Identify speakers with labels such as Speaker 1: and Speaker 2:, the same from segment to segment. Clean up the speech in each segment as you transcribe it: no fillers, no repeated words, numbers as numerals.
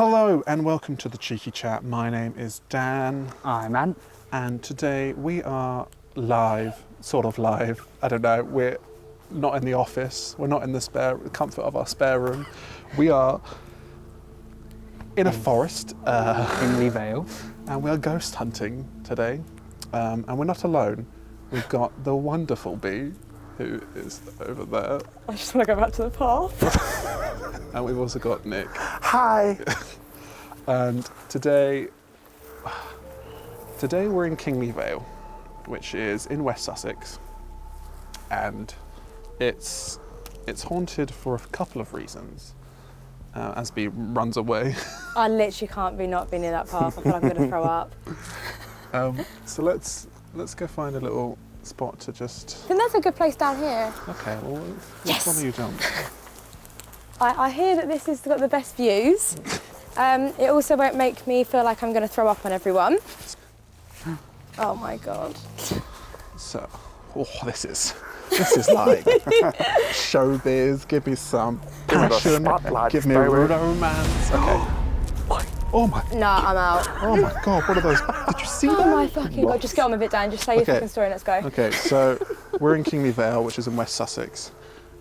Speaker 1: Hello and welcome to the Cheeky Chat. My name is Dan.
Speaker 2: I'm Ant.
Speaker 1: And today we are live, sort of live. I don't know, we're not in the office. We're not in the comfort of our spare room. We are in a forest.
Speaker 2: Kingley Vale.
Speaker 1: And we are ghost hunting today. And we're not alone. We've got the wonderful Bee, who is over there.
Speaker 3: I just want to go back to the path.
Speaker 1: And we've also got Nick.
Speaker 4: Hi.
Speaker 1: And today we're in Kingley Vale, which is in West Sussex, and it's haunted for a couple of reasons. As Bee runs away.
Speaker 3: I literally can't not be near that path. I feel like I'm going to throw up.
Speaker 1: So let's go find a little spot to just.
Speaker 3: I think that's a good place down here.
Speaker 1: Okay. Well,
Speaker 3: Yes.
Speaker 1: which one are you jump?
Speaker 3: I hear that this has got the best views. It also won't make me feel like I'm going to throw up on everyone. Oh my god.
Speaker 1: So, this is like showbiz. Give me some passion. Give me romance. Okay. Oh my.
Speaker 3: No, I'm out.
Speaker 1: Oh my god. What are those? Did you see that?
Speaker 3: Oh my fucking god. Just get on with it, Dan. Just say your
Speaker 1: Okay.
Speaker 3: fucking story and let's go.
Speaker 1: Okay. So we're in Kingley Vale, which is in West Sussex,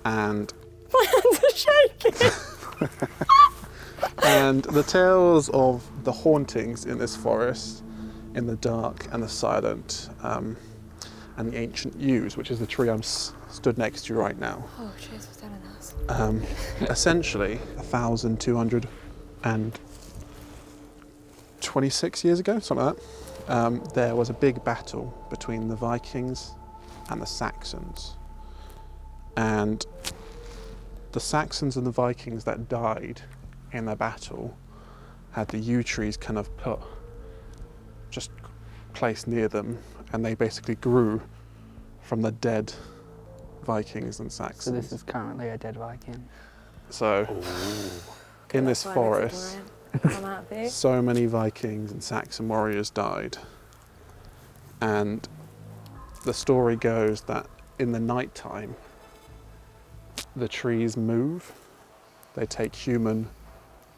Speaker 1: and
Speaker 3: My hands are shaking.
Speaker 1: and the tales of the hauntings in this forest, in the dark and the silent, and the ancient yews, which is the tree I'm stood next to right now.
Speaker 3: Oh, cheers for telling us.
Speaker 1: Essentially, 1,226 years ago, something like that, there was a big battle between the Vikings and the Saxons. And the Saxons and the Vikings that died in their battle had the yew trees kind of just placed near them, and they basically grew from the dead Vikings and Saxons.
Speaker 2: So this is currently a dead Viking.
Speaker 1: So in this
Speaker 3: That's fine,
Speaker 1: forest,
Speaker 3: I'm out of here.
Speaker 1: so many Vikings and Saxon warriors died. And the story goes that in the night time, the trees move. They take human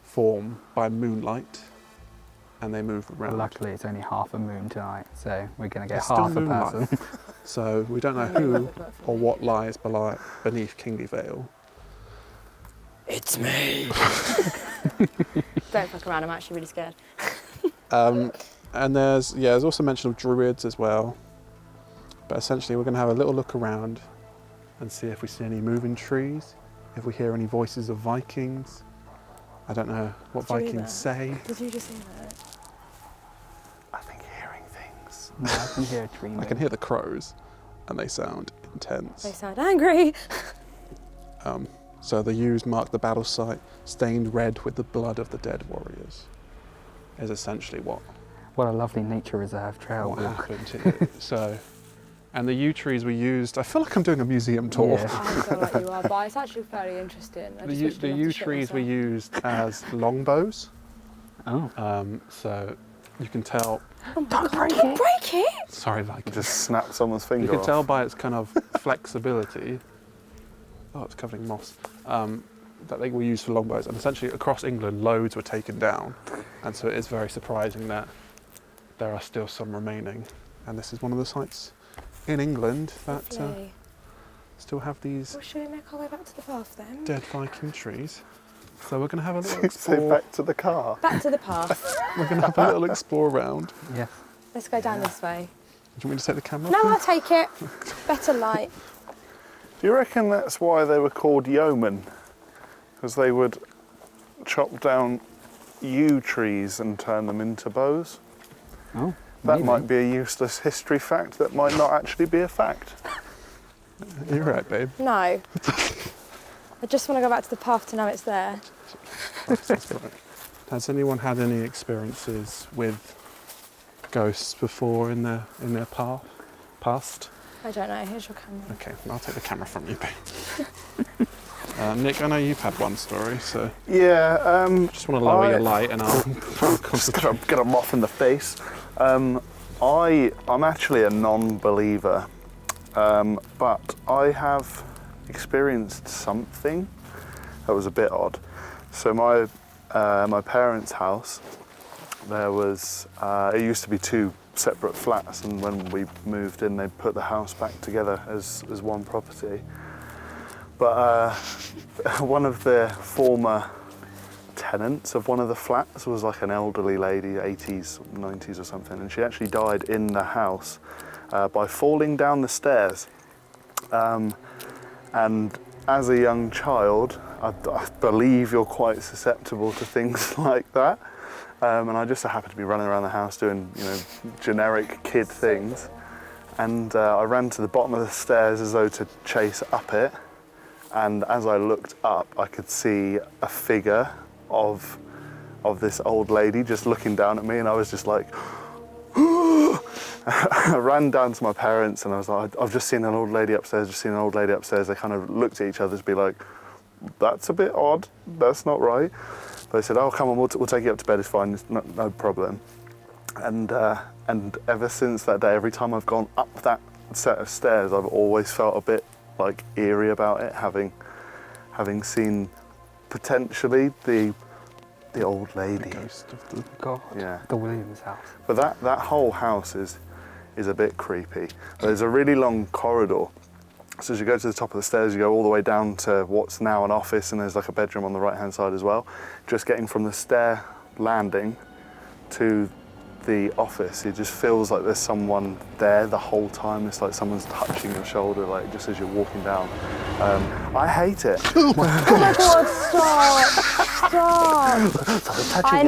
Speaker 1: form by moonlight, and they move around.
Speaker 2: Luckily, it's only half a moon tonight, so we're going to get
Speaker 1: It's still
Speaker 2: half a
Speaker 1: moonlight.
Speaker 2: person.
Speaker 1: So we don't know who or what lies beneath Kingley Vale.
Speaker 2: It's me.
Speaker 3: Don't fuck around. I'm actually really scared.
Speaker 1: And there's also mention of druids as well. But essentially, we're going to have a little look around and see if we see any moving trees, if we hear any voices of Vikings. I don't know what
Speaker 3: Did you hear
Speaker 1: Vikings
Speaker 3: that?
Speaker 1: say.
Speaker 3: Did you just hear that?
Speaker 4: I think hearing things.
Speaker 2: No, I can hear a tree
Speaker 1: I
Speaker 2: move.
Speaker 1: can hear the crows, and they sound intense.
Speaker 3: They sound angry.
Speaker 1: So the yews mark the battle site, stained red with the blood of the dead warriors, is essentially what
Speaker 2: What a lovely nature reserve trail walk.
Speaker 1: happened here. So, and the yew trees were used. I feel like I'm doing a museum tour.
Speaker 2: Yeah.
Speaker 3: I feel like you are, but it's actually fairly interesting. I
Speaker 1: The
Speaker 3: just
Speaker 1: yew,
Speaker 3: wish I
Speaker 1: the
Speaker 3: didn't
Speaker 1: yew
Speaker 3: have to shit
Speaker 1: trees were
Speaker 3: myself.
Speaker 1: used as longbows.
Speaker 2: Oh.
Speaker 1: So you can tell.
Speaker 3: Oh my god, don't break it!
Speaker 1: Sorry, Viking.
Speaker 4: Just snap someone's
Speaker 1: You
Speaker 4: finger
Speaker 1: can
Speaker 4: off.
Speaker 1: tell by its kind of flexibility. Oh, it's covered in moss. That they were used for longbows, and essentially across England, loads were taken down, and so it is very surprising that there are still some remaining. And this is one of the sites in England that
Speaker 3: Lovely.
Speaker 1: still have these
Speaker 3: Well, should we make our way back to the path then?
Speaker 1: dead Viking trees. So we're going to have a little
Speaker 4: Say
Speaker 1: explore.
Speaker 4: back to the car.
Speaker 3: Back to the path.
Speaker 1: We're going to have a little explore around.
Speaker 2: Yes.
Speaker 3: Let's go down this way.
Speaker 1: Do you want me to take the camera?
Speaker 3: No,
Speaker 1: off
Speaker 3: I'll take it. Better light.
Speaker 4: Do you reckon that's why they were called yeomen? Because they would chop down yew trees and turn them into bows?
Speaker 2: Oh.
Speaker 4: That
Speaker 2: maybe.
Speaker 4: might be a useless history fact that might not actually be a fact.
Speaker 1: you? You're right, babe.
Speaker 3: No. I just want to go back to the path to know it's there.
Speaker 1: That's right. Has anyone had any experiences with ghosts before in their past?
Speaker 3: I don't know. Here's your camera.
Speaker 1: Okay, I'll take the camera from you, babe. Nick, I know you've had one story, so
Speaker 4: Yeah,
Speaker 1: just want to lower your light and I'll
Speaker 4: just get a moth in the face. I'm actually a non-believer, but I have experienced something that was a bit odd. So my my parents' house, there was, it used to be 2 separate flats, and when we moved in, they put the house back together as one property. But one of the former tenants of one of the flats was like an elderly lady, 80s, 90s or something, and she actually died in the house by falling down the stairs. And as a young child, I believe you're quite susceptible to things like that. And I just so happened to be running around the house doing, you know, generic kid things. And I ran to the bottom of the stairs as though to chase up it. And as I looked up, I could see a figure of this old lady just looking down at me, and I was just like, I ran down to my parents and I was like, I've just seen an old lady upstairs, They kind of looked at each other to be like, that's a bit odd, that's not right. But they said, oh, come on, we'll take you up to bed, it's fine, it's no problem. And ever since that day, every time I've gone up that set of stairs, I've always felt a bit like eerie about it, having seen potentially the old lady.
Speaker 1: The ghost of the...
Speaker 2: God,
Speaker 4: Yeah.
Speaker 2: the Williams house.
Speaker 4: But that whole house is a bit creepy. There's a really long corridor. So as you go to the top of the stairs, you go all the way down to what's now an office, and there's like a bedroom on the right-hand side as well. Just getting from the stair landing to the office, it just feels like there's someone there the whole time. It's like someone's touching your shoulder, like just as you're walking down. I hate it.
Speaker 3: Oh my God, stop. I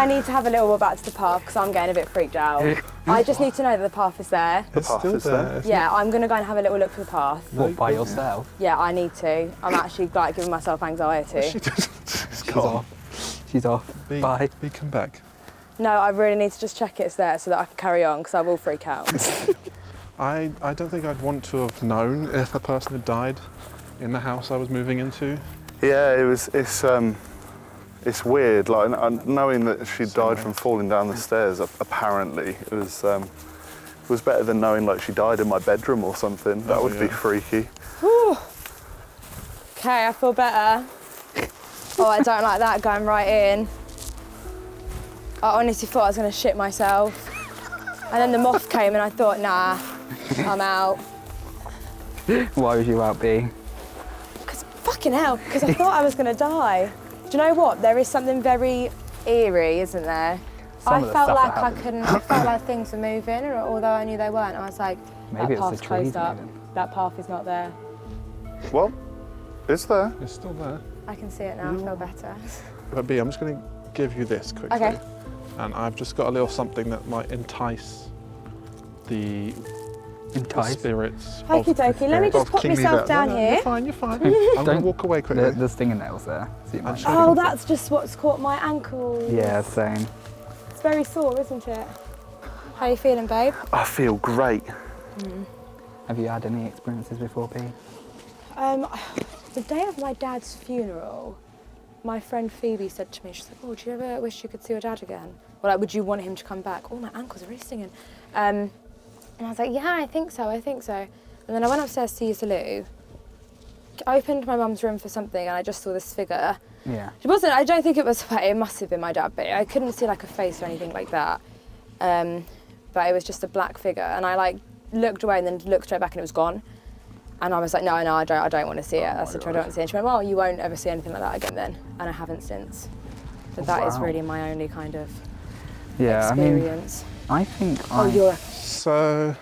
Speaker 3: need to have a little walk back to the path because I'm getting a bit freaked out. I just need to know that the path is there.
Speaker 4: The path
Speaker 1: still
Speaker 4: is there.
Speaker 3: Yeah, I'm going to go and have a little look for the path.
Speaker 2: What, by yourself?
Speaker 3: Yeah, I need to. I'm actually like giving myself anxiety.
Speaker 2: She's off. She's off. Bye.
Speaker 1: We come back.
Speaker 3: No, I really need to just check it's there so that I can carry on because I will freak out.
Speaker 1: I don't think I'd want to have known if a person had died in the house I was moving into.
Speaker 4: Yeah, it's weird. Like knowing that she died from falling down the stairs. Apparently, it was better than knowing like she died in my bedroom or something. That would be freaky.
Speaker 3: Okay, I feel better. Oh, I don't like that going right in. I honestly thought I was going to shit myself. And then the moth came and I thought, nah, I'm out.
Speaker 2: Why was you out, B?
Speaker 3: Because fucking hell, because I thought I was going to die. Do you know what? There is something very eerie, isn't there? I felt like things were moving, although I knew they weren't. I was like,
Speaker 2: Maybe
Speaker 3: that path's
Speaker 2: it's the trees
Speaker 3: closed up.
Speaker 2: moving.
Speaker 3: That path is not there.
Speaker 4: Well, it's there.
Speaker 1: It's still there.
Speaker 3: I can see it now, I feel better.
Speaker 1: But B, I'm just going to give you this quickly.
Speaker 3: Okay.
Speaker 1: And I've just got a little something that might entice the spirits.
Speaker 3: Okie dokie, let me just pop
Speaker 1: Kingley
Speaker 3: myself
Speaker 1: Vale.
Speaker 3: down
Speaker 1: No,
Speaker 3: here.
Speaker 1: You're fine, you're fine. I'm going to
Speaker 2: Don't-
Speaker 1: walk away quickly.
Speaker 2: There's fingernails there. So you might
Speaker 3: Oh, that's just what's caught my ankle.
Speaker 2: Yeah, same.
Speaker 3: It's very sore, isn't it? How are you feeling, babe?
Speaker 4: I feel great.
Speaker 2: Have you had any experiences before, B?
Speaker 3: The day of my dad's funeral, my friend Phoebe said to me, she's like, oh, do you ever wish you could see your dad again? Or like, would you want him to come back? Oh, my ankles are really stinging. And I was like, yeah, I think so. And then I went upstairs to use the loo, opened my mum's room for something, and I just saw this figure.
Speaker 2: Yeah.
Speaker 3: It wasn't, I don't think it was, it must have been my dad, but I couldn't see like a face or anything like that. But it was just a black figure, and I like looked away and then looked straight back and it was gone. And I was like, no, I don't want to see it. I said to her, I don't want to see it. And she went, well, you won't ever see anything like that again then. And I haven't since. But that is really my only kind of experience.
Speaker 2: I think
Speaker 3: you're
Speaker 1: So,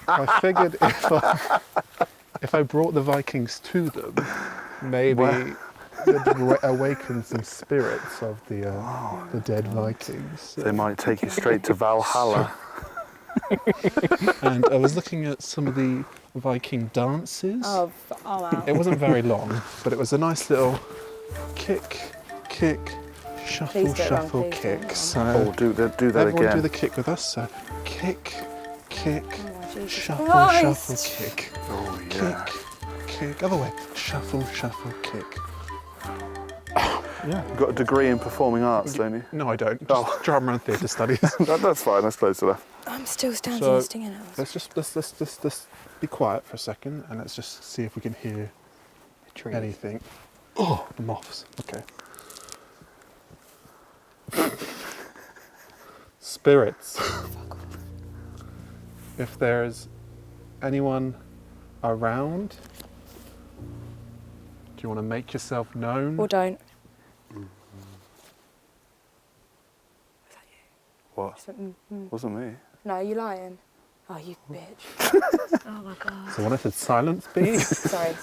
Speaker 1: I figured if I brought the Vikings to them, maybe it'd awaken some spirits of the dead Vikings.
Speaker 4: They might take you straight to Valhalla.
Speaker 1: And I was looking at some of the Viking dances.
Speaker 3: Oh wow.
Speaker 1: It wasn't very long, but it was a nice little kick, shuffle,
Speaker 3: Please do it wrong,
Speaker 1: shuffle,
Speaker 3: please do it
Speaker 1: kick.
Speaker 3: wrong.
Speaker 1: So
Speaker 4: Oh, do that
Speaker 1: everyone
Speaker 4: again.
Speaker 1: do the kick with us. So kick,
Speaker 3: Jesus
Speaker 1: shuffle,
Speaker 3: Christ.
Speaker 1: shuffle, kick.
Speaker 4: Oh, yeah.
Speaker 1: Kick, other way. Shuffle, shuffle, kick. Yeah.
Speaker 4: You've got a degree in performing arts, don't you?
Speaker 1: No, I don't. Just
Speaker 4: Oh.
Speaker 1: drama and theatre studies.
Speaker 4: That's fine, that's close enough.
Speaker 3: I'm still standing
Speaker 1: So,
Speaker 3: and stinging out.
Speaker 1: let's be quiet for a second and let's just see if we can hear
Speaker 2: trees.
Speaker 1: anything. Oh, the moths. Okay. Spirits. If there's anyone around, do you want to make yourself known?
Speaker 3: Or don't.
Speaker 4: What?
Speaker 3: Just went,
Speaker 4: Wasn't me.
Speaker 3: No, you lying? Oh, you bitch. Oh my god.
Speaker 1: So what if it's silence B?
Speaker 3: Sorry.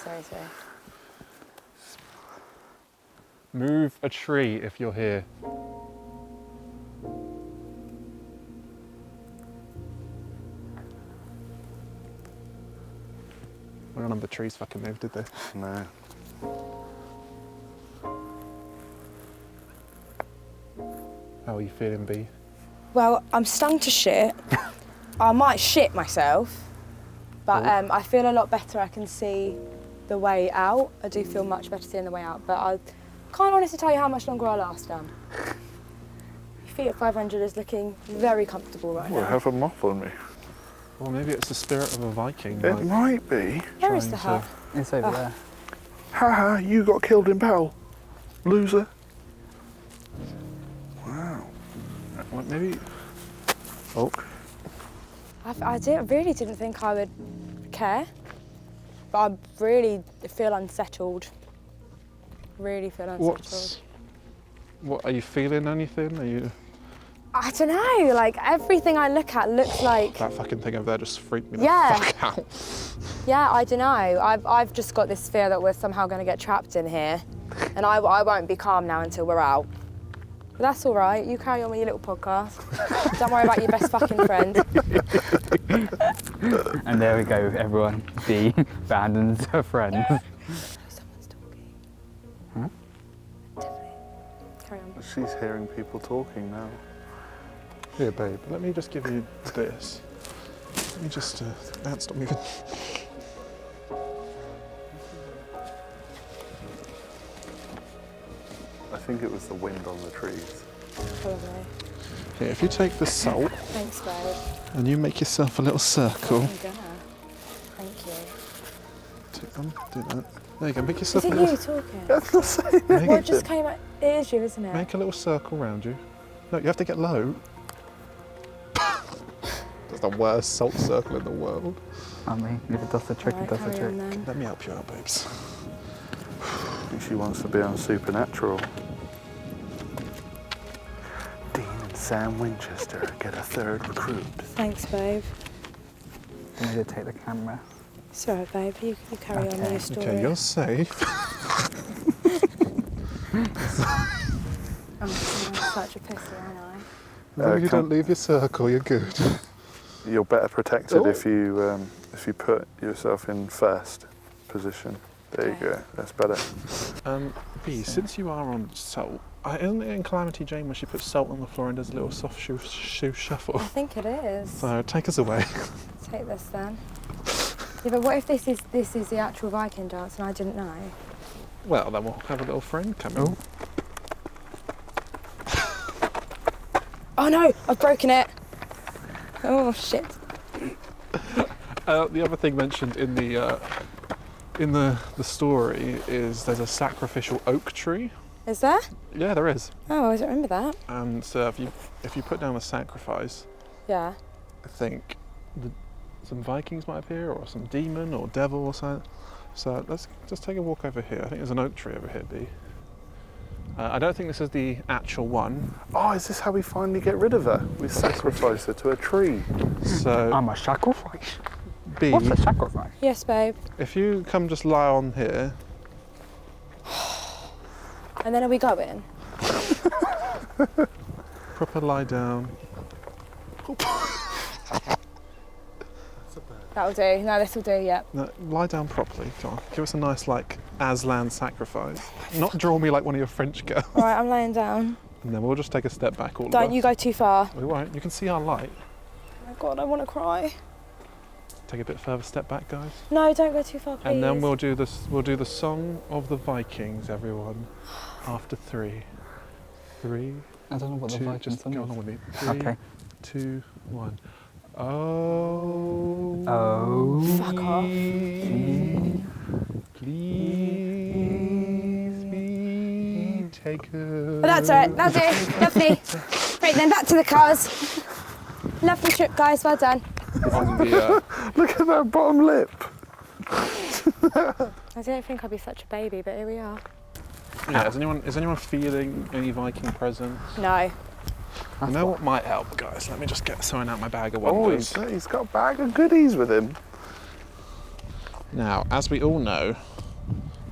Speaker 1: Move a tree if you're here. None of the trees fucking moved, did they?
Speaker 4: No.
Speaker 1: How are you feeling, B?
Speaker 3: Well, I'm stung to shit. I might shit myself, but I feel a lot better. I can see the way out. I do feel much better seeing the way out, but I can't honestly tell you how much longer I'll last, Dan. Your feet at 500 is looking very comfortable right
Speaker 4: Well, I
Speaker 3: now.
Speaker 4: have a moth on me.
Speaker 1: Or maybe it's the spirit of a Viking.
Speaker 4: It
Speaker 1: like,
Speaker 4: might be.
Speaker 3: Where is the
Speaker 1: trying
Speaker 3: hut?
Speaker 2: It's over there.
Speaker 4: Haha, you got killed in battle. Loser. Wow.
Speaker 1: Well, maybe. Oh,
Speaker 3: Really didn't think I would care, but I really feel unsettled. Really feel unsettled.
Speaker 1: what are you feeling? Anything? Are you?
Speaker 3: I don't know, like everything I look at looks like...
Speaker 1: That fucking thing over there just freaked me
Speaker 3: Yeah.
Speaker 1: the fuck out.
Speaker 3: Yeah, I don't know. I've just got this fear that we're somehow going to get trapped in here, and I won't be calm now until we're out. But that's all right. You carry on with your little podcast. Don't worry about your best fucking friend.
Speaker 2: And there we go, everyone. B abandons her friends.
Speaker 3: Someone's talking.
Speaker 2: Huh?
Speaker 3: Definitely. Carry on.
Speaker 4: She's hearing people talking now.
Speaker 1: Here, babe. Let me just give you this. Let me just. Stop moving.
Speaker 4: I think it was the wind on the trees.
Speaker 3: Probably.
Speaker 1: Here, if you take the salt
Speaker 3: Thanks, babe.
Speaker 1: and you make yourself a little circle.
Speaker 3: I'm gonna. Thank you.
Speaker 1: Take them. Do that. There you go. Make
Speaker 3: Is
Speaker 1: yourself a
Speaker 3: it
Speaker 1: little.
Speaker 3: you talking?
Speaker 4: That's not saying
Speaker 1: Make,
Speaker 3: What just came out? It is you, isn't it?
Speaker 1: make a little circle round you. No, you have to get low. That's the worst salt circle in the world.
Speaker 2: I mean, if it does the trick,
Speaker 3: Alright,
Speaker 2: it does the
Speaker 3: carry on
Speaker 2: trick.
Speaker 3: then.
Speaker 1: Let me help you out, babes.
Speaker 4: I think she wants to be on Supernatural. Dean and Sam Winchester get a third recruit.
Speaker 3: Thanks, babe.
Speaker 2: I need to take the camera.
Speaker 3: It's all right, babe. You carry on with
Speaker 2: Okay.
Speaker 3: your story.
Speaker 1: Okay, you're safe.
Speaker 3: I'm such a pussy, aren't I?
Speaker 1: As long as you
Speaker 4: come-
Speaker 1: don't leave your circle, you're good.
Speaker 4: You're better protected
Speaker 1: Oh.
Speaker 4: if you put yourself in first position. There
Speaker 3: Okay.
Speaker 4: you go. That's better.
Speaker 1: B, since you are on salt, isn't it in Calamity Jane when she puts salt on the floor and does a little soft shoe shuffle?
Speaker 3: I think it is.
Speaker 1: So take us away.
Speaker 3: Take this then. Yeah, but what if this is the actual Viking dance and I didn't know?
Speaker 1: Well, then we'll have a little friend come in.
Speaker 3: Oh no! I've broken it. Oh shit.
Speaker 1: The other thing mentioned in the story is there's a sacrificial oak tree.
Speaker 3: Is there?
Speaker 1: Yeah, there is.
Speaker 3: Oh, I don't remember that.
Speaker 1: And so if you put down a sacrifice,
Speaker 3: Yeah.
Speaker 1: I think some Vikings might appear, or some demon or devil or something. So let's just take a walk over here. I think there's an oak tree over here, B. I don't think this is the actual one.
Speaker 4: Oh, is this how we finally get rid of her? We sacrifice her to a tree.
Speaker 1: So
Speaker 2: I'm a sacrifice.
Speaker 1: B,
Speaker 2: What's a sacrifice?
Speaker 3: Yes, babe.
Speaker 1: if you come just lie on here,
Speaker 3: And then are we going?
Speaker 1: proper lie down.
Speaker 3: That'll do. No, this will do. Yep.
Speaker 1: No, lie down properly. Come on, give us a nice Aslan sacrifice. Not draw me like one of your French girls.
Speaker 3: All right, I'm laying down.
Speaker 1: And then we'll just take a step back. All of
Speaker 3: Don't
Speaker 1: us.
Speaker 3: you go too far.
Speaker 1: We won't. You can see our light.
Speaker 3: Oh my God, I want to cry.
Speaker 1: Take a bit further step back, guys.
Speaker 3: No, don't go too far, please.
Speaker 1: And then we'll do this. We'll do the song of the Vikings, everyone. After 3, 3,
Speaker 2: I don't know what the
Speaker 1: 2.
Speaker 2: Viking
Speaker 1: Just
Speaker 2: song
Speaker 1: go
Speaker 2: is.
Speaker 1: along with me. 3,
Speaker 2: Okay.
Speaker 1: 2, 1. Oh.
Speaker 2: Oh.
Speaker 3: Fuck off.
Speaker 1: Please be taken.
Speaker 3: But that's all right, that'll do. Lovely. Right then, back to the cars. Lovely trip, guys. Well done.
Speaker 1: On the,
Speaker 4: Look at that bottom lip.
Speaker 3: I didn't think I'd be such a baby, but here we are.
Speaker 1: yeah, is anyone feeling any Viking presence?
Speaker 3: No.
Speaker 1: You know what might help, guys? Let me just get something out my bag of
Speaker 4: Oh,
Speaker 1: wonders.
Speaker 4: he's got a bag of goodies with him.
Speaker 1: Now, as we all know,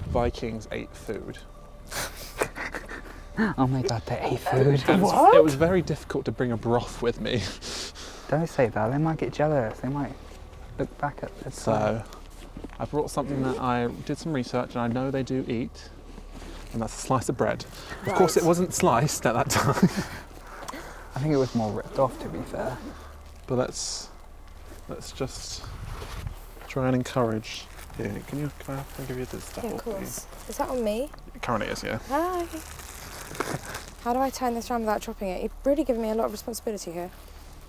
Speaker 1: Vikings ate food.
Speaker 2: Oh my god, they ate food.
Speaker 1: And it was very difficult to bring a broth with me.
Speaker 2: Don't say that, they might get jealous. They might look back at it.
Speaker 1: So, I brought something that I did some research and I know they do eat, and that's a slice of bread. Of course, it wasn't sliced at that time.
Speaker 2: I think it was more ripped off, to be fair.
Speaker 1: But let's just try and encourage. Here, can I give you this stuff?
Speaker 3: Yeah, of course. Is that on me?
Speaker 1: It currently is, yeah.
Speaker 3: Ah, okay. How do I turn this around without dropping it? You've really given me a lot of responsibility here.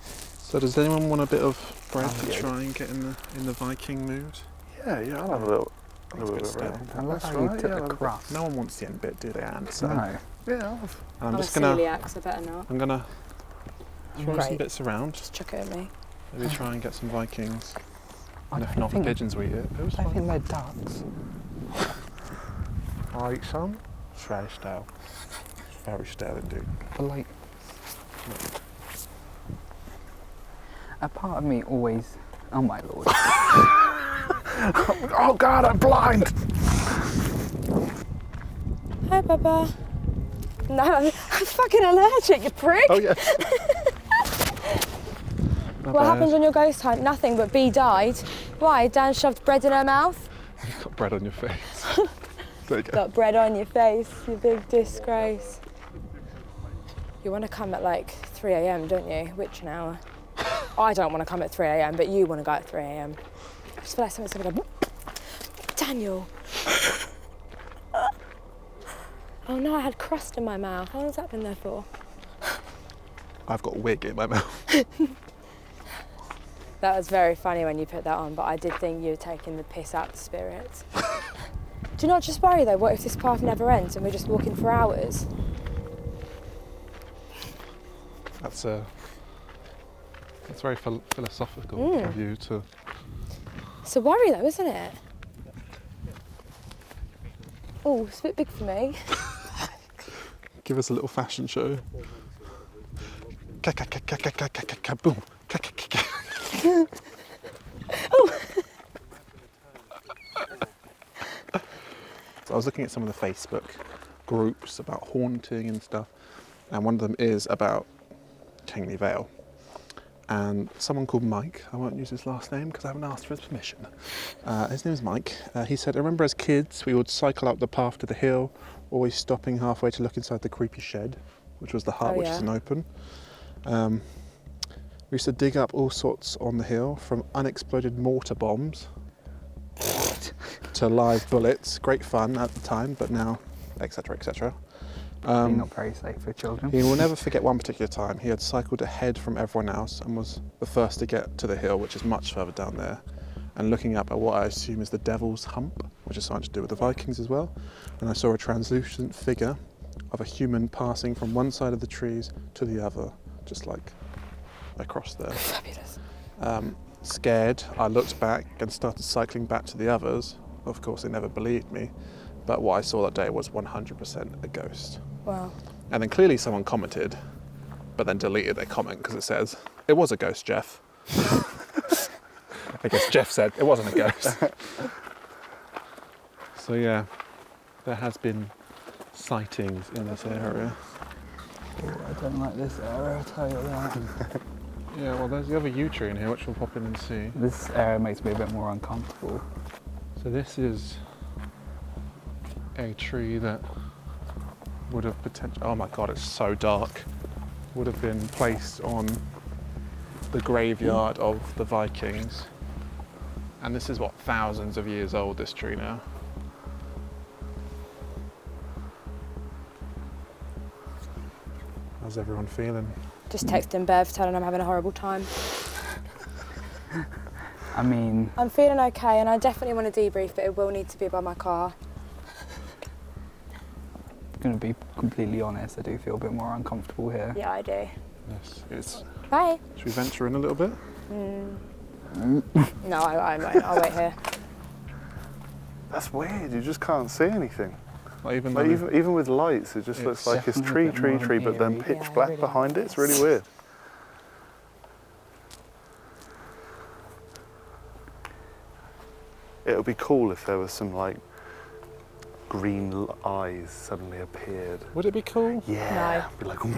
Speaker 1: So does anyone want a bit of bread to
Speaker 4: yeah.
Speaker 1: try and get in the Viking mood?
Speaker 4: Yeah, I'll have a little bit
Speaker 1: still.
Speaker 4: around.
Speaker 2: I love
Speaker 4: That's
Speaker 2: how you
Speaker 4: right,
Speaker 2: took
Speaker 4: yeah,
Speaker 2: the crust.
Speaker 1: No one wants the end bit, do they, Anne? So
Speaker 2: No.
Speaker 4: Yeah, I'll have.
Speaker 1: I'm
Speaker 3: I'm
Speaker 1: just
Speaker 3: a
Speaker 1: gonna
Speaker 3: celiac, so better not.
Speaker 1: I'm gonna throw some
Speaker 3: Great.
Speaker 1: bits around.
Speaker 3: Just chuck it at me.
Speaker 1: Maybe try and get some Vikings.
Speaker 2: I
Speaker 1: And if
Speaker 2: don't
Speaker 1: not, the
Speaker 2: think-
Speaker 1: pigeons will eat it. It was
Speaker 2: I
Speaker 1: fine.
Speaker 2: think they're ducks.
Speaker 1: I'll eat some. It's very stale. Very stale indeed.
Speaker 2: But like, a part of me always. Oh my lord.
Speaker 4: Oh God, I'm blind.
Speaker 3: Hi, Bubba. No, I'm fucking allergic, you prick.
Speaker 1: Oh yeah.
Speaker 3: What happened on your ghost hunt? Nothing, but Bee died. Why? Dan shoved bread in her mouth?
Speaker 1: You've got bread on your face. There you go.
Speaker 3: Got bread on your face, you big disgrace. You want to come at like 3 a.m, don't you? Which an hour? I don't want to come at 3 a.m, but you want to go at 3 a.m. I just feel like something's going to go, Daniel. Oh no, I had crust in my mouth. How long's that been there for?
Speaker 1: I've got wig in my mouth.
Speaker 3: That was very funny when you put that on, but I did think you were taking the piss out of the spirits. Do you not just worry though, what if this path never ends and we're just walking for hours?
Speaker 1: That's very philosophical of you to.
Speaker 3: It's a worry though, isn't it? Oh, it's a bit big for me.
Speaker 1: Give us a little fashion show. Boom. So I was looking at some of the Facebook groups about haunting and stuff, and one of them is about Kingley Vale. And someone called Mike, I won't use his last name because I haven't asked for his permission. His name is Mike. He said, I remember as kids we would cycle up the path to the hill, always stopping halfway to look inside the creepy shed, which was the hut, which isn't open. We used to dig up all sorts on the hill, from unexploded mortar bombs to live bullets. Great fun at the time, but now, etc., etc.
Speaker 2: Not very safe for children.
Speaker 1: He will never forget one particular time. He had cycled ahead from everyone else and was the first to get to the hill, which is much further down there, and looking up at what I assume is the Devil's Hump, which is something to do with the Vikings as well. And I saw a translucent figure of a human passing from one side of the trees to the other, just like across there.
Speaker 3: Fabulous.
Speaker 1: Scared, I looked back and started cycling back to the others. Of course, they never believed me, but what I saw that day was 100% a ghost.
Speaker 3: Wow.
Speaker 1: And then clearly someone commented, but then deleted their comment because it says, it was a ghost, Jeff. I guess Jeff said it wasn't a ghost. So yeah, there has been sightings in this area.
Speaker 2: Oh, I don't like this area, I'll tell you that.
Speaker 1: Yeah, well there's the other yew tree in here, which we'll pop in and see.
Speaker 2: This area makes me a bit more uncomfortable.
Speaker 1: So this is a tree that would have potentially, oh my God, it's so dark, would have been placed on the graveyard of the Vikings. And this is what, thousands of years old, this tree now. How's everyone feeling?
Speaker 3: Just texting Bev, telling I'm having a horrible time.
Speaker 2: I mean,
Speaker 3: I'm feeling okay, and I definitely want to debrief, but it will need to be by my car.
Speaker 2: I'm going to be completely completely honest, I do feel a bit more uncomfortable here.
Speaker 3: Yeah, I do.
Speaker 1: Yes.
Speaker 3: Bye.
Speaker 1: Should we venture in a little bit?
Speaker 3: No, I won't. I'll wait here.
Speaker 4: That's weird. You just can't see anything.
Speaker 1: Like even
Speaker 4: Like
Speaker 1: though
Speaker 4: even with lights, it just
Speaker 1: It's
Speaker 4: looks like it's
Speaker 2: definitely
Speaker 4: tree,
Speaker 2: a bit more
Speaker 4: but then
Speaker 2: eerie.
Speaker 4: pitch
Speaker 3: Yeah, it
Speaker 4: black
Speaker 3: really
Speaker 4: behind it.
Speaker 3: is.
Speaker 4: It's really weird. It would be cool if there was some like green eyes suddenly appeared.
Speaker 1: would it be cool?
Speaker 4: Yeah. Be like, ooh.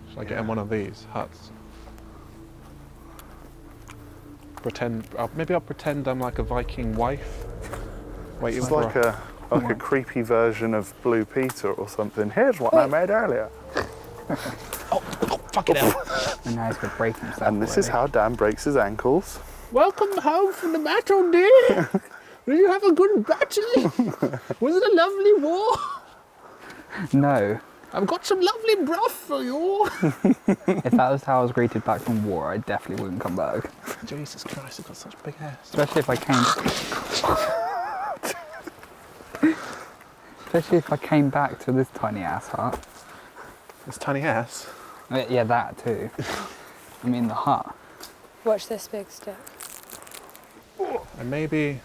Speaker 1: Should I get in one of these huts? Maybe I'll pretend I'm like a Viking wife. Waiting
Speaker 4: It's
Speaker 1: for
Speaker 4: like a creepy version of Blue Peter or something. Here's what I made earlier.
Speaker 1: fucking hell.
Speaker 2: And now he's going to break himself.
Speaker 4: And this is how Dan breaks his ankles.
Speaker 1: Welcome home from the battle, dear. Did you have a good battle? Was it a lovely war?
Speaker 2: No.
Speaker 1: I've got some lovely broth for you.
Speaker 2: If that was how I was greeted back from war, I definitely wouldn't come back.
Speaker 1: Jesus Christ, I've got such big ass.
Speaker 2: Especially if I came back to this tiny ass hut.
Speaker 1: This tiny ass.
Speaker 2: Yeah, that too. I mean the hut.
Speaker 3: Watch this big stick.
Speaker 1: And maybe,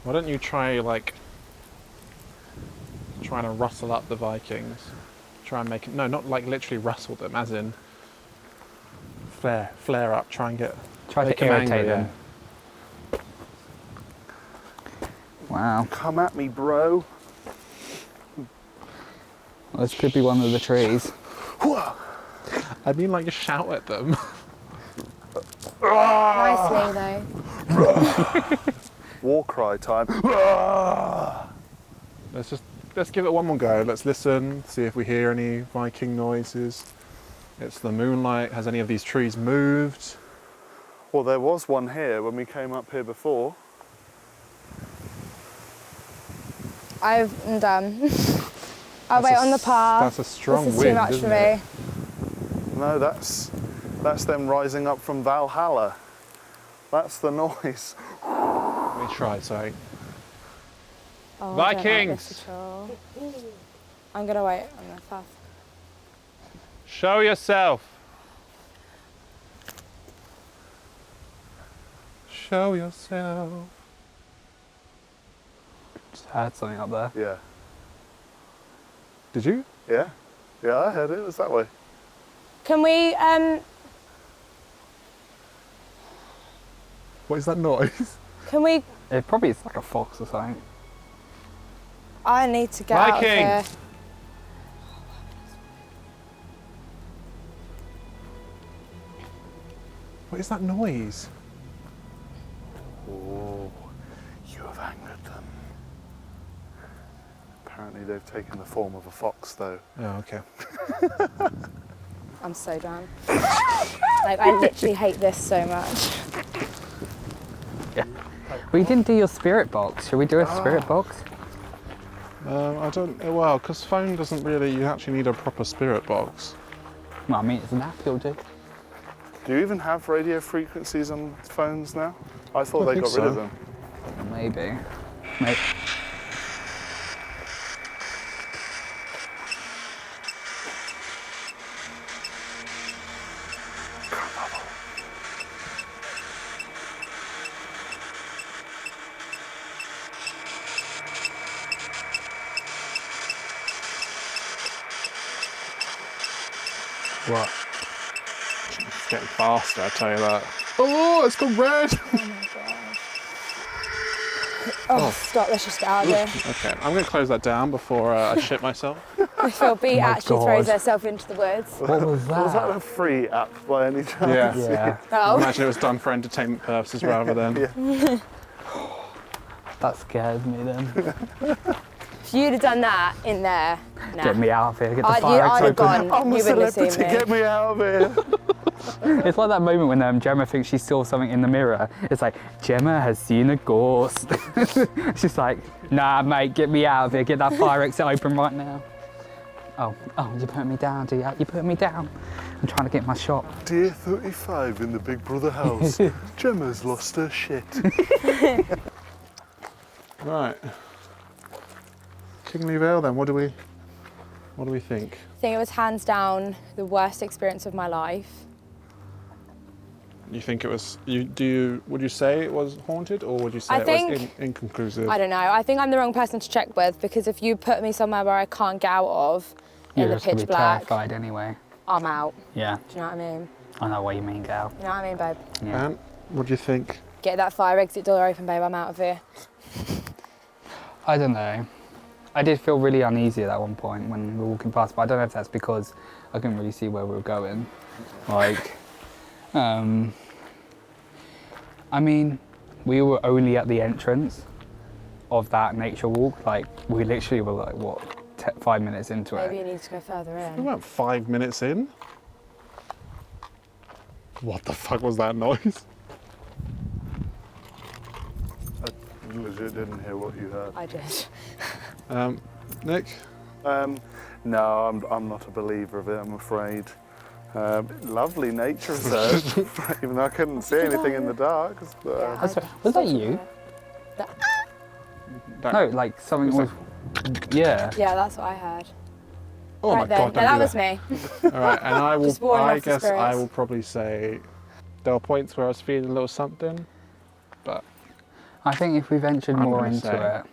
Speaker 1: why don't you try like trying to rustle up the Vikings? Try and make it, no, not like literally rustle them, as in flare up, try and get,
Speaker 2: Try
Speaker 1: make
Speaker 2: to
Speaker 1: 'em
Speaker 2: irritate
Speaker 1: angry,
Speaker 2: them. Wow.
Speaker 4: Come at me, bro.
Speaker 2: Well, this could be one of the trees.
Speaker 1: I mean like just shout at them.
Speaker 3: Nicely though.
Speaker 4: War cry time.
Speaker 1: Let's give it one more go. Let's listen, see if we hear any Viking noises. It's the moonlight. Has any of these trees moved?
Speaker 4: Well, there was one here when we came up here before.
Speaker 3: I'm done. I'll wait on the path.
Speaker 1: That's a strong
Speaker 3: This is
Speaker 1: wind,
Speaker 3: too much
Speaker 1: isn't
Speaker 3: for
Speaker 1: it?
Speaker 3: me.
Speaker 4: No, that's them rising up from Valhalla. That's the noise.
Speaker 1: Let me try, sorry.
Speaker 3: Oh, I don't like
Speaker 1: Vikings!
Speaker 3: this at all. I'm gonna wait on the path.
Speaker 1: Show yourself. Show yourself.
Speaker 2: Just heard something up there.
Speaker 4: Yeah.
Speaker 1: Did you?
Speaker 4: Yeah? Yeah, I heard it. It was that way.
Speaker 3: Can we
Speaker 1: What is that noise?
Speaker 3: can we
Speaker 2: It probably is like a fox or something.
Speaker 3: I need to get out of
Speaker 1: Viking!
Speaker 3: here.
Speaker 1: What is that noise?
Speaker 4: Oh, you have angered them. Apparently they've taken the form of a fox, though.
Speaker 1: Oh, okay.
Speaker 3: I'm so done. Like I literally hate this so much.
Speaker 2: We didn't do your spirit box. Should we do a spirit box?
Speaker 1: I don't, well, because phone doesn't really, you actually need a proper spirit box.
Speaker 2: Well, I mean, it's an app, you'll do.
Speaker 4: Do you even have radio frequencies on phones now? I thought
Speaker 1: I
Speaker 4: they
Speaker 1: think
Speaker 4: got rid of
Speaker 1: so.
Speaker 4: them.
Speaker 2: Maybe.
Speaker 1: What? It's getting faster, I tell you that. Oh, it's gone red!
Speaker 3: Oh my god. Oh, stop, let's just get out of here.
Speaker 1: Okay, I'm going to close that down before I shit myself.
Speaker 3: I feel B
Speaker 2: my
Speaker 3: actually
Speaker 2: God.
Speaker 3: throws herself into the woods.
Speaker 2: What was that?
Speaker 4: Was that a free app by any chance?
Speaker 2: Yeah,
Speaker 3: Oh,
Speaker 1: Imagine it was done for entertainment purposes rather than...
Speaker 4: Yeah.
Speaker 2: that scared me then.
Speaker 3: if you'd have done that in there, nah.
Speaker 2: Get me out of here, get the
Speaker 3: I'd
Speaker 2: fire
Speaker 3: have
Speaker 2: open.
Speaker 3: gone.
Speaker 4: I'm
Speaker 3: You
Speaker 4: a
Speaker 3: wouldn't have seen
Speaker 4: celebrity,
Speaker 3: me.
Speaker 4: get me out of here.
Speaker 2: It's like that moment when Gemma thinks she saw something in the mirror. It's like, Gemma has seen a ghost. She's like, nah mate, get me out of here, get that fire exit open right now. Oh, you put me down, do you? You put me down. I'm trying to get my shot.
Speaker 4: Dear 35 in the Big Brother house, Gemma's lost her shit.
Speaker 1: Right. Kingley Vale then, what do we think?
Speaker 3: I think it was hands down the worst experience of my life.
Speaker 1: You think it was, would you say it was haunted, or would you say
Speaker 3: I
Speaker 1: it
Speaker 3: think-
Speaker 1: was inconclusive?
Speaker 3: I don't know. I think I'm the wrong person to check with, because if you put me somewhere where I can't get out of in
Speaker 2: You're
Speaker 3: the
Speaker 2: just gonna
Speaker 3: pitch
Speaker 2: be
Speaker 3: black,
Speaker 2: terrified anyway.
Speaker 3: I'm out.
Speaker 2: Yeah,
Speaker 3: Do you know what I mean?
Speaker 2: I know what you mean, gal.
Speaker 3: You know what I mean, babe?
Speaker 2: Yeah.
Speaker 1: And what do you think?
Speaker 3: Get that fire exit door open, babe. I'm out of here.
Speaker 2: I don't know. I did feel really uneasy at that one point when we were walking past, but I don't know if that's because I couldn't really see where we were going. Like, I mean, we were only at the entrance of that nature walk. Like, we literally were like, what, 5 minutes into
Speaker 3: Maybe
Speaker 2: it.
Speaker 3: you need to go further
Speaker 1: We
Speaker 3: in.
Speaker 1: weren't 5 minutes in. What the fuck was that noise?
Speaker 4: I legit didn't hear what you heard.
Speaker 3: I did.
Speaker 1: Nick?
Speaker 4: No, I'm not a believer of it, I'm afraid. Lovely nature reserve, even though I couldn't see anything in the dark.
Speaker 3: Yeah.
Speaker 2: Was that you?
Speaker 1: That-
Speaker 2: No, like something was. Yeah.
Speaker 3: Yeah, that's what I heard.
Speaker 1: Oh
Speaker 3: right
Speaker 1: my
Speaker 3: then.
Speaker 1: god,
Speaker 3: Yeah,
Speaker 1: don't
Speaker 3: that
Speaker 1: do
Speaker 3: was me.
Speaker 1: All right, and I will.
Speaker 3: Just warning
Speaker 1: I
Speaker 3: off the
Speaker 1: guess I
Speaker 3: spirits.
Speaker 1: will probably say there were points where I was feeling a little something, but
Speaker 2: I think if we ventured
Speaker 1: I'm
Speaker 2: more
Speaker 1: gonna
Speaker 2: into
Speaker 1: say-
Speaker 2: it,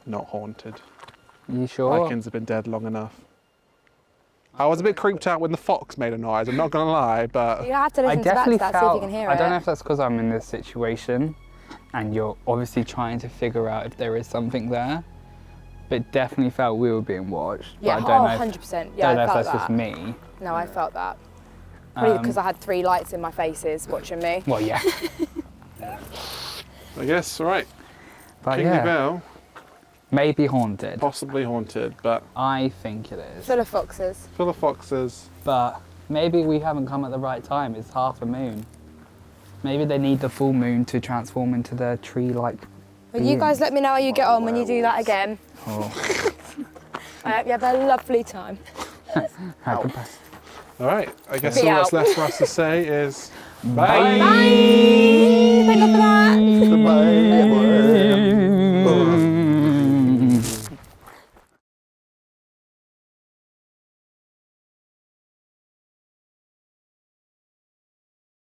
Speaker 1: not haunted.
Speaker 2: you sure?
Speaker 1: Vikings have been dead long enough. I was a bit creeped out when the fox made a noise. I'm not gonna lie, but
Speaker 3: You have to
Speaker 2: I
Speaker 3: listen to
Speaker 2: definitely
Speaker 3: that, see if
Speaker 2: felt.
Speaker 3: you can hear
Speaker 2: I
Speaker 3: it.
Speaker 2: don't know if that's because I'm in this situation, and you're obviously trying to figure out if there is something there. But it definitely felt we were being watched.
Speaker 3: Yeah,
Speaker 2: but I don't know.
Speaker 3: 100%.
Speaker 2: If,
Speaker 3: Yeah,
Speaker 2: don't know
Speaker 3: I
Speaker 2: if
Speaker 3: felt
Speaker 2: that's
Speaker 3: that.
Speaker 2: just me.
Speaker 3: No, I felt that. Probably
Speaker 2: Um,
Speaker 3: because I had 3 lights in my faces watching me.
Speaker 2: Well, yeah.
Speaker 1: I guess right.
Speaker 2: But
Speaker 1: Kingley
Speaker 2: yeah,
Speaker 1: Vale,
Speaker 2: maybe haunted.
Speaker 1: possibly haunted, but
Speaker 2: I think it is.
Speaker 3: Full of foxes.
Speaker 1: full of foxes.
Speaker 2: But maybe we haven't come at the right time. It's half a moon. Maybe they need the full moon to transform into their tree-like.
Speaker 3: Well, you guys let me know how you get on when you do that again.
Speaker 2: Oh,
Speaker 3: I hope you have a lovely time.
Speaker 2: happy
Speaker 1: All right. I guess
Speaker 3: Be
Speaker 1: all that's
Speaker 3: out.
Speaker 1: left for us to say is
Speaker 2: Bye.
Speaker 3: Thank God for that.
Speaker 4: Goodbye.